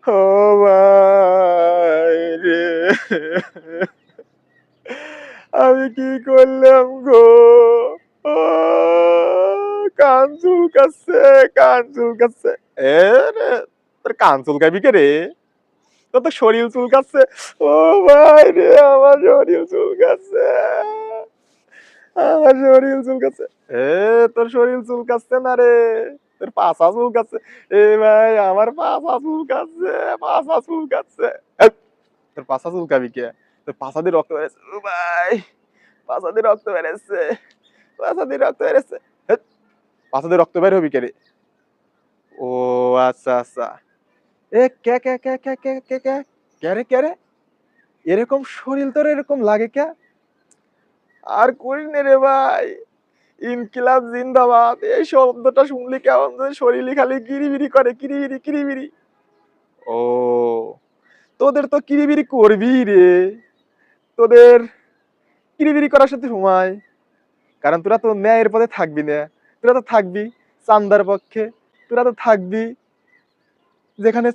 ও ভাই রে, আমি কি করলাম গো? ও, কান চুলকাচ্ছে, কান চুলকাচ্ছে। এ রে, তোর কান চুলকাবি কে রে? তোর তো শরীর চুলকাচ্ছে। ও ভাই রে, আমার শরীর চুলকাচ্ছে, আমার শরীর চুলকাচ্ছে। এ, তোর শরীর চুলকাচ্ছে না রে, তোর পাছা চুলকাচ্ছে। এ ভাই, আমার পাছা চুলকাচ্ছে, পাছা চুলকাচ্ছে। এই, তোর পাছা চুলকাবি কে? তোর পাছা দিয়ে রক্ত বেরোচ্ছে। ও ভাই, পাছা দিয়ে রক্ত বেরোচ্ছে, পাছা দিয়ে রক্ত বেরোচ্ছে। হেৎ, পাছা দিয়ে রক্ত বের হবি কে রে? ও আচ্ছা আচ্ছা। এ কে কে কে কে কে কে কে কে রে, কে রে? এরকম শরীর তোর এরকম লাগে কে? আর করিস নে রে ভাই, ইনকিলাব জিন্দাবাদ এই শব্দটা শুনলে কেমন যেন শরীরে খালি কিরিবিরি করে, কিরিবিরি কিরিবিরি। ও, তোদের তো কিরিবিরি করবি রে, তোদের কিরিবিরি করার সাথে সময়, কারণ তোরা তো ন্যায়ের পথে থাকবি না, তোরা তো থাকবি চান্দার পক্ষে, তোরা তো থাকবি যেখানে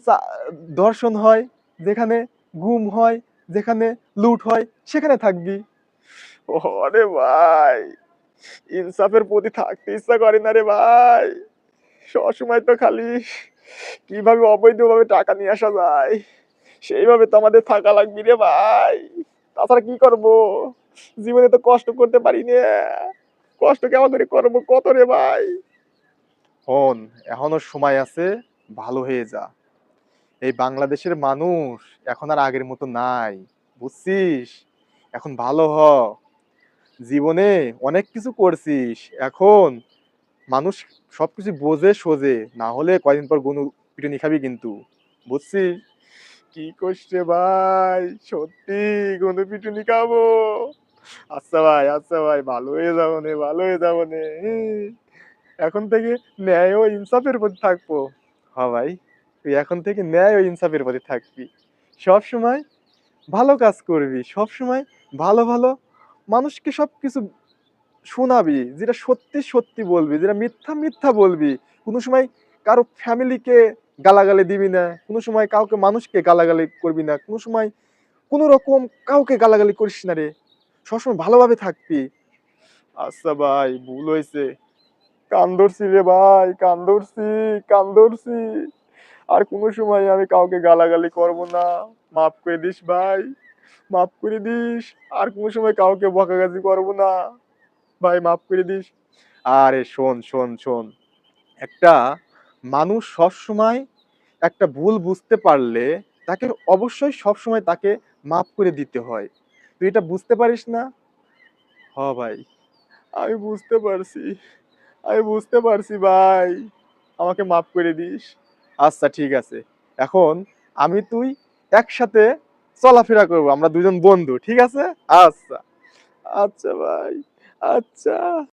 ধর্ষণ হয়, যেখানে গুম হয়, যেখানে লুট হয়, সেখানে থাকবি। ও রে ভাই, ইনসাফের প্রতি থাকতে ইচ্ছা করে না রে ভাই, সবসময় তো খালি কিভাবে অবৈধভাবে টাকা নিয়ে আসা যায় সেইভাবে তো আমাদের থাকা লাগবে রে ভাই, তাছাড়া কি করব? জীবনে তো কষ্ট করতে পারি না, কষ্ট কেমন করে করবো কত রে ভাই। হন, এখনো সময় আছে, ভালো হয়ে যা। এই বাংলাদেশের মানুষ এখন আর আগের মতো নাই, বুঝছিস? এখন ভালো হ, জীবনে অনেক কিছু করছিস, এখন মানুষ সবকিছু বোঝে সোজে, না হলে কয়দিন পর গনু পিটুনি খাবি কিন্তু, বুঝছিস? কি করছে ভাই, সত্যি গনু পিটুনি খাবো? আচ্ছা ভাই, ভালো হয়ে যাবো নে, ভালো হয়ে যাবো নে। এখন থেকে ন্যায় ও ইনসাফের প্রতি থাকবো। হ্যাঁ ভাই, তুই এখন থেকে ন্যায় ও ইনসাফের প্রতি থাকবি, সব সময় ভালো কাজ করবি, সব সময় ভালো ভালো মানুষকে সবকিছু শোনাবি, যেটা সত্যি সত্যি বলবি, যেটা মিথ্যা মিথ্যা বলবি। কোনো সময় কারো ফ্যামিলিকে গালাগালি দিবি না, কোনো সময় কাউকে মানুষকে গালাগালি করবি না, কোনো সময় কোনো রকম কাউকে গালাগালি করিস না রে, সবসময় ভালোভাবে থাকবি। আচ্ছা ভাই, ভুল হয়েছে, কান ধরছি রে ভাই, কান ধরছি, কান ধরছি। আর কোনো সময় আমি কাউকে গালাগালি করব না, মাফ করে দিস ভাই, মাফ করে দিস। আর কোনো সময় কাউকে বকাগাজি করব না ভাই, মাফ করে দিস। আরে শোন শোন শোন, একটা মানুষ সবসময় একটা ভুল বুঝতে পারলে তাকে অবশ্যই সবসময় তাকে মাফ করে দিতে হয়। তুই এটা বুঝতে পারিস না? হ ভাই, আমি বুঝতে পারছি, আমি বুঝতে পারছি ভাই, আমাকে মাফ করে দিস। আচ্ছা ঠিক আছে, এখন আমি তুই একসাথে চলাফেরা করবো, আমরা দুজন বন্ধু, ঠিক আছে? আচ্ছা, আচ্ছা ভাই, আচ্ছা।